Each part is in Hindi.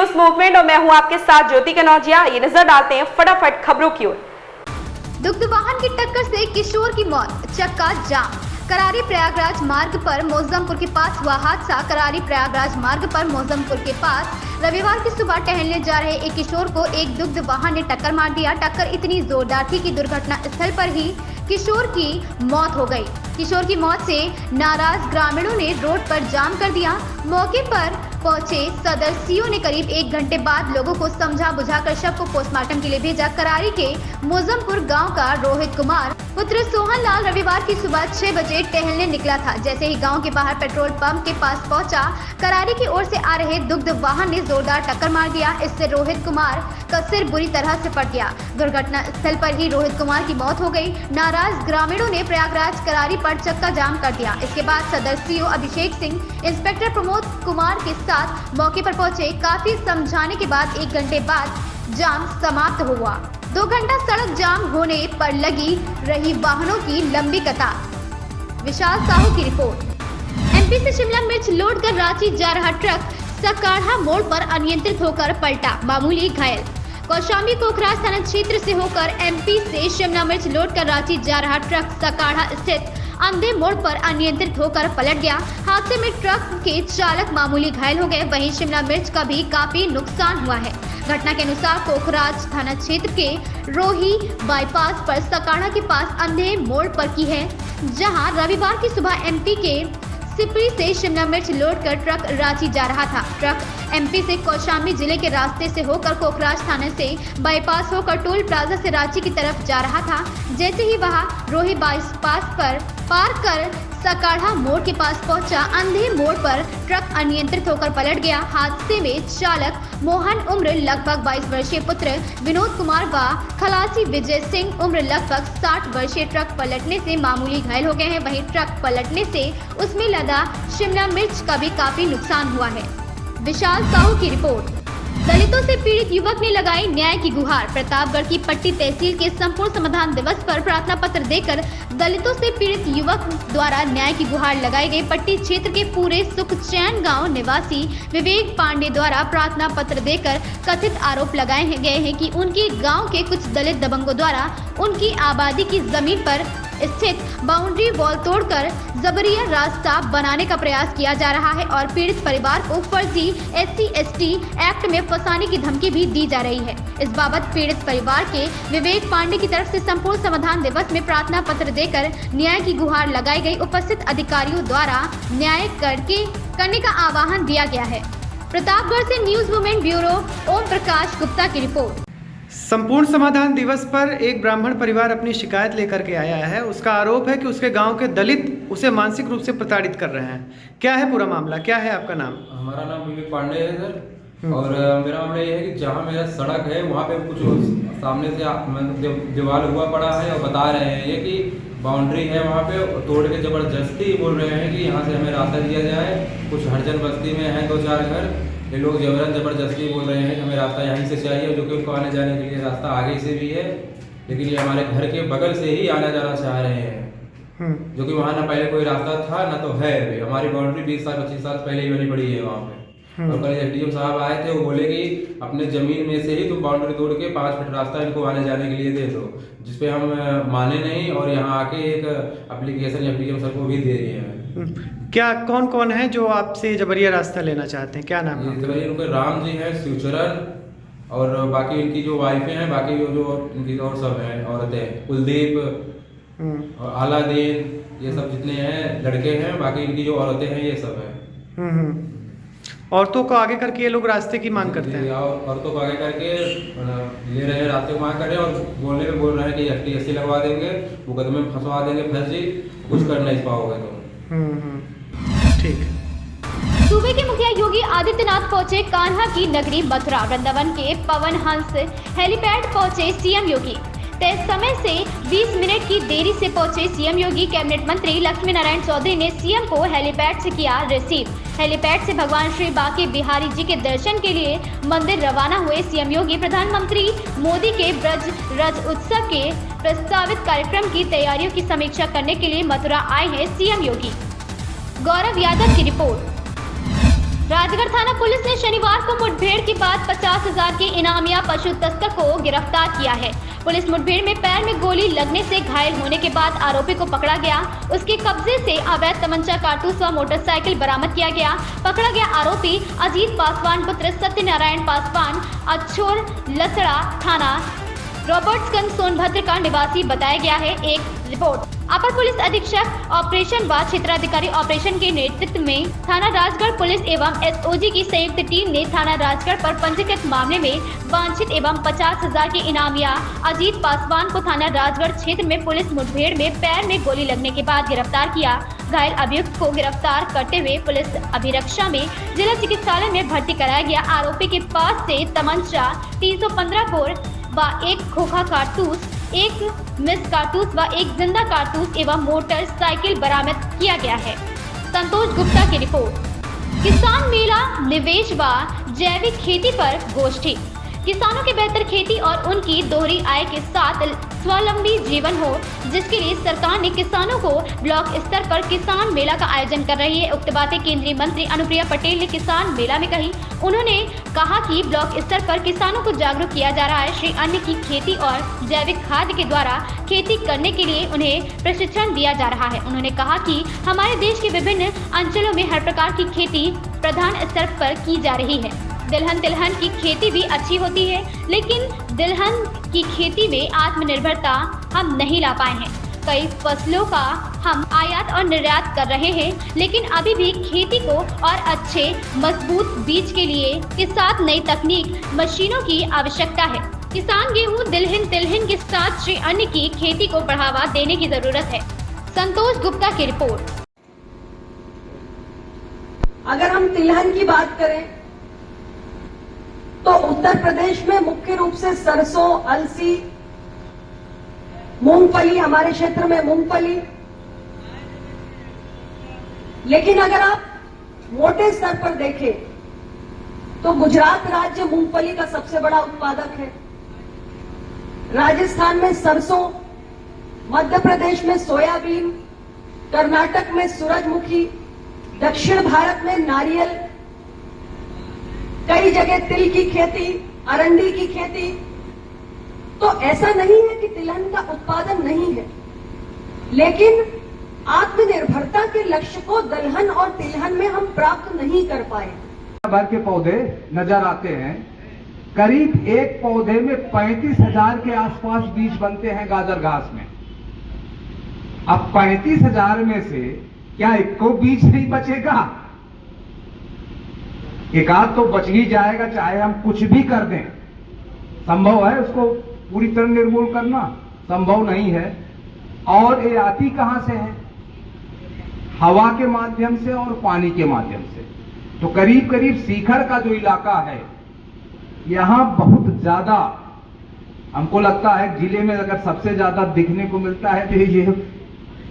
न्यूज मूवमेंट और मैं हूं आपके साथ ज्योति कनौजिया। ये नजर डालते हैं फटाफट खबरों की ओर। दुग्ध वाहन की टक्कर से किशोर की मौत, चक्का जाम। करारी प्रयागराज मार्ग पर मौजमपुर के पास हुआ हादसा। करारी प्रयागराज मार्ग पर मौजमपुर के पास रविवार की सुबह टहलने जा रहे एक किशोर को एक दुग्ध वाहन ने टक्कर मार दिया। टक्कर इतनी जोरदार थी कि दुर्घटना स्थल पर ही किशोर की मौत हो गई। किशोर की मौत से नाराज ग्रामीणों ने रोड पर जाम कर दिया। मौके पर पहुंचे सदर सीओ ने करीब 1 घंटे बाद लोगों को समझा बुझाकर शव को पोस्टमार्टम के लिए भेजा। करारी के मौजमपुर गांव का रोहित कुमार पुत्र सोहन लाल रविवार की सुबह 6 बजे टहलने निकला था। जैसे ही गांव के बाहर पेट्रोल पंप के पास पहुंचा, करारी की ओर से आ रहे दुग्ध वाहन ने जोरदार टक्कर मार दिया। इससे रोहित कुमार का सिर बुरी तरह से फट गया। दुर्घटना स्थल पर ही रोहित कुमार की मौत हो गई। नाराज ग्रामीणों ने प्रयागराज करारी पर चक्का जाम कर दिया। इसके बाद सदर सीओ अभिषेक सिंह, इंस्पेक्टर प्रमोद कुमार के साथ मौके पर पहुंचे। काफी समझाने के बाद 1 घंटे बाद जाम समाप्त हुआ। 2 घंटा सड़क जाम होने पर लगी रही वाहनों की लंबी कतार। विशाल साहू की रिपोर्ट। एमपी से शिमला मिर्च लोड कर रांची जा रहा ट्रक सकाढ़ा मोड़ पर अनियंत्रित होकर पलटा, मामूली घायल। कौशाम्बी कोखराज थाना क्षेत्र से होकर एमपी से शिमला मिर्च लोड कर रांची जा रहा ट्रक सकाढ़ा स्थित अंधे मोड़ पर अनियंत्रित होकर पलट गया। हादसे में ट्रक के चालक मामूली घायल हो गए। वहीं शिमला मिर्च का भी काफी नुकसान हुआ है। घटना के अनुसार कोखराज थाना क्षेत्र के रोही बाईपास पर सकाढ़ा के पास अंधे मोड़ पर की है, जहां रविवार की सुबह एमपी के सिपरी से शिमला मिर्च लोड कर ट्रक रांची जा रहा था। ट्रक एमपी से कौशाम्बी जिले के रास्ते से होकर कोखराज थाने से बाईपास होकर टोल प्लाजा से रांची की तरफ जा रहा था। जैसे ही वह रोही बाईपास पर पार कर सकाढ़ा मोड़ के पास पहुंचा, अंधे मोड़ पर ट्रक अनियंत्रित होकर पलट गया। हादसे में चालक मोहन उम्र लगभग 22 वर्षीय, पुत्र विनोद कुमार व खलासी विजय सिंह उम्र लगभग 60 वर्षीय ट्रक पलटने से मामूली घायल हो गए हैं। वहीं ट्रक पलटने से उसमें लदा शिमला मिर्च का भी काफी नुकसान हुआ है। विशाल साहू की रिपोर्ट। दलितों से पीड़ित युवक ने लगाई न्याय की गुहार। प्रतापगढ़ की पट्टी तहसील के संपूर्ण समाधान दिवस पर प्रार्थना पत्र देकर दलितों से पीड़ित युवक द्वारा न्याय की गुहार लगाई गई। पट्टी क्षेत्र के पूरे सुखचैन गांव निवासी विवेक पांडे द्वारा प्रार्थना पत्र देकर कथित आरोप लगाए गए हैं कि उनके गांव के कुछ दलित दबंगों द्वारा उनकी आबादी की जमीन पर स्थित बाउंड्री वॉल तोड़कर जबरिया रास्ता बनाने का प्रयास किया जा रहा है और पीड़ित परिवार को फर्जी SC/ST एक्ट में फंसाने की धमकी भी दी जा रही है। इस बाबत पीड़ित परिवार के विवेक पांडे की तरफ से संपूर्ण समाधान दिवस में प्रार्थना पत्र देकर न्याय की गुहार लगाई गई। उपस्थित अधिकारियों द्वारा न्याय करने का आह्वान दिया गया है। प्रतापगढ़ से news women bureau Om Prakash Gupta की रिपोर्ट। संपूर्ण समाधान दिवस पर एक ब्राह्मण परिवार अपनी शिकायत लेकर के आया है। उसका आरोप है कि उसके गांव के दलित उसे मानसिक रूप से प्रताड़ित कर रहे हैं। क्या है पूरा मामला, क्या है आपका नाम? हमारा नाम विवेक पांडे है सर। और मेरा मामला ये है कि जहाँ मेरा सड़क है वहाँ पे कुछ सामने से दीवार हुआ पड़ा है और बता रहे हैं ये कि बाउंड्री है वहाँ पे, तोड़ के ज़बरदस्ती बोल रहे हैं कि यहाँ से हमें रास्ता दिया जाए। कुछ हरजन बस्ती में हैं 2-4 घर, ये लोग ज़बरदस्ती बोल रहे हैं कि हमें रास्ता यहीं से चाहिए, जो कि उनको आने जाने के लिए रास्ता आगे से भी है, लेकिन ये हमारे घर के बगल से ही आना जाना चाह रहे हैं, जो कि वहाँ ना पहले कोई रास्ता था ना तो है अभी। हमारी बाउंड्री 20 साल 25 साल पहले ही बनी पड़ी है वहाँ पे। और कल SDM साहब आए थे, वो बोले कि अपने ज़मीन में से ही तुम बाउंड्री तोड़ के 5 फीट रास्ता इनको आने जाने के लिए दे दो, जिसपे हम माने नहीं और यहाँ आके एक एप्लीकेशन SDM सर को भी दे रही है। क्या कौन कौन है जो आपसे जबरिया रास्ता लेना चाहते हैं, क्या नाम है? जबरिया उनके राम जी हैं, शिवचरण, और बाकी इनकी जो वाइफें हैं, बाकी जो इनकी और सब हैं औरतें, कुलदीप और आलादीन, ये सब जितने हैं लड़के हैं, बाकी इनकी जो औरतें हैं ये सब है। औरतों को आगे करके ये लोग रास्ते की मांग करते हैं। औरतों को आगे करके ले रहे हैं, रास्ते को मांग कर रहे हैं और बोल रहे हैं कि FTSC लगवा देंगे, मुकदमे में फंसवा देंगे, फर्जी कुछ कर नहीं पाओगे तुम। ठीक। सूबे के मुखिया योगी आदित्यनाथ पहुंचे कान्हा की नगरी मथुरा। वृंदावन के पवन हंस हेलीपैड पहुंचे सीएम योगी। तय समय से 20 मिनट की देरी से पहुंचे सीएम योगी। कैबिनेट मंत्री लक्ष्मी नारायण चौधरी ने सीएम को हेलीपैड से किया रिसीव। हेलीपैड से भगवान श्री बांके बिहारी जी के दर्शन के लिए मंदिर रवाना हुए सीएम योगी। प्रधानमंत्री मोदी के ब्रज रज उत्सव के प्रस्तावित कार्यक्रम की तैयारियों की समीक्षा करने के लिए मथुरा आए हैं सीएम योगी। गौरव यादव की रिपोर्ट। राजगढ़ थाना पुलिस ने शनिवार को मुठभेड़ के बाद 50,000 के इनामिया पशु तस्कर को गिरफ्तार किया है। पुलिस मुठभेड़ में पैर में गोली लगने से घायल होने के बाद आरोपी को पकड़ा गया। उसके कब्जे से अवैध तमंचा, कारतूस व मोटरसाइकिल बरामद किया गया। पकड़ा गया आरोपी अजीत पासवान पुत्र सत्यनारायण पासवान अछोर लसड़ा थाना रॉबर्ट्सगंज सोनभद्र का निवासी बताया गया है। एक रिपोर्ट। अपर पुलिस अधीक्षक ऑपरेशन व क्षेत्राधिकारी ऑपरेशन के नेतृत्व में थाना राजगढ़ पुलिस एवं एसओजी की संयुक्त टीम ने थाना राजगढ़ पर पंजीकृत मामले में वांछित एवं 50,000 के इनामिया अजीत पासवान को थाना राजगढ़ क्षेत्र में पुलिस मुठभेड़ में पैर में गोली लगने के बाद गिरफ्तार किया। घायल अभियुक्त को गिरफ्तार करते हुए पुलिस अभिरक्षा में जिला चिकित्सालय में भर्ती कराया गया। आरोपी के पास से तमंचा 315 बोर व एक खोखा कारतूस, एक मिस कारतूस व एक जिंदा कारतूस एवं मोटरसाइकिल बरामद किया गया है। संतोष गुप्ता की रिपोर्ट। किसान मेला, निवेश व जैविक खेती पर गोष्ठी। किसानों की बेहतर खेती और उनकी दोहरी आय के साथ स्वावलंबी जीवन हो, जिसके लिए सरकार ने किसानों को ब्लॉक स्तर पर किसान मेला का आयोजन कर रही है। उक्त बातें केंद्रीय मंत्री अनुप्रिया पटेल ने किसान मेला में कही। उन्होंने कहा कि ब्लॉक स्तर पर किसानों को जागरूक किया जा रहा है। श्री अन्न की खेती और जैविक खाद के द्वारा खेती करने के लिए उन्हें प्रशिक्षण दिया जा रहा है। उन्होंने कहा कि हमारे देश के विभिन्न अंचलों में हर प्रकार की खेती प्रधान स्तर पर की जा रही है। तिलहन की खेती भी अच्छी होती है, लेकिन तिलहन की खेती में आत्मनिर्भरता हम नहीं ला पाए हैं। कई फसलों का हम आयात और निर्यात कर रहे हैं, लेकिन अभी भी खेती को और अच्छे मजबूत बीज के लिए के साथ नई तकनीक, मशीनों की आवश्यकता है। किसान गेहूं, तिलहन के साथ श्री अन्न की खेती को बढ़ावा देने की जरूरत है। संतोष गुप्ता की रिपोर्ट। अगर हम तिलहन की बात करें तो उत्तर प्रदेश में मुख्य रूप से सरसों, अलसी, मूंगफली, हमारे क्षेत्र में मूंगफली। लेकिन अगर आप मोटे स्तर पर देखें तो गुजरात राज्य मूंगफली का सबसे बड़ा उत्पादक है। राजस्थान में सरसों, मध्य प्रदेश में सोयाबीन, कर्नाटक में सूरजमुखी, दक्षिण भारत में नारियल, कई जगह तिल की खेती, अरंडी की खेती। तो ऐसा नहीं है कि तिलहन का उत्पादन नहीं है, लेकिन आत्मनिर्भरता के लक्ष्य को दलहन और तिलहन में हम प्राप्त नहीं कर पाए। भर के पौधे नजर आते हैं। करीब एक पौधे में 35,000 के आसपास बीज बनते हैं गाजर घास में। अब 35,000 में से क्या एक को बीज नहीं बचेगा? एक आध तो बच ही जाएगा, चाहे हम कुछ भी कर दें। संभव है उसको पूरी तरह निर्मूल करना? संभव नहीं है। और ये आती कहां से है? हवा के माध्यम से और पानी के माध्यम से। तो करीब करीब सीकर का जो इलाका है, यहां बहुत ज्यादा हमको लगता है जिले में अगर सबसे ज्यादा दिखने को मिलता है तो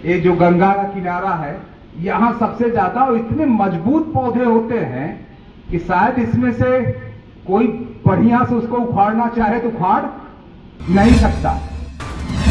ये जो गंगा का किनारा है, यहां सबसे ज्यादा। और इतने मजबूत पौधे होते हैं कि शायद इसमें से कोई बढ़िया से उसको उखाड़ना चाहे तो उखाड़ नहीं सकता।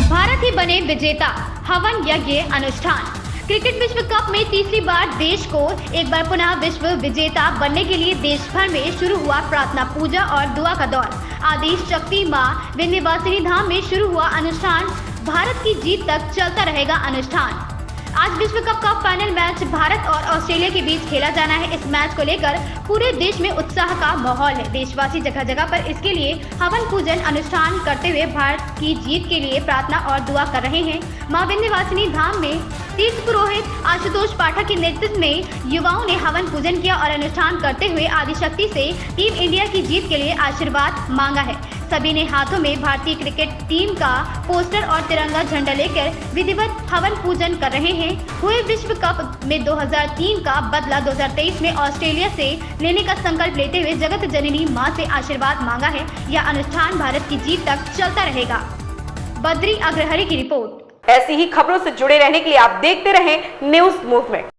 भारत ही बने विजेता, हवन यज्ञ अनुष्ठान। क्रिकेट विश्व कप में तीसरी बार देश को एक बार पुनः विश्व विजेता बनने के लिए देश भर में शुरू हुआ प्रार्थना, पूजा और दुआ का दौर। आदि शक्ति मां विंध्यवासिनी धाम में शुरू हुआ अनुष्ठान। भारत की जीत तक चलता रहेगा अनुष्ठान। आज विश्व कप का फाइनल मैच भारत और ऑस्ट्रेलिया के बीच खेला जाना है। इस मैच को लेकर पूरे देश में उत्साह का माहौल है। देशवासी जगह जगह पर इसके लिए हवन पूजन अनुष्ठान करते हुए भारत की जीत के लिए प्रार्थना और दुआ कर रहे हैं। मां विंध्यवासिनी धाम में तीर्थ पुरोहित आशुतोष पाठक के नेतृत्व में युवाओं ने हवन पूजन किया और अनुष्ठान करते हुए आदिशक्ति से टीम इंडिया की जीत के लिए आशीर्वाद मांगा है। सभी ने हाथों में भारतीय क्रिकेट टीम का पोस्टर और तिरंगा झंडा लेकर विधिवत हवन पूजन कर रहे हैं। हुए विश्व कप में 2003 का बदला 2023 में ऑस्ट्रेलिया से लेने का संकल्प लेते हुए जगत जननी मां से आशीर्वाद मांगा है। यह अनुष्ठान भारत की जीत तक चलता रहेगा। बद्री अग्रहरी की रिपोर्ट। ऐसी ही खबरों से जुड़े रहने के लिए आप देखते रहें न्यूज़ मूवमेंट।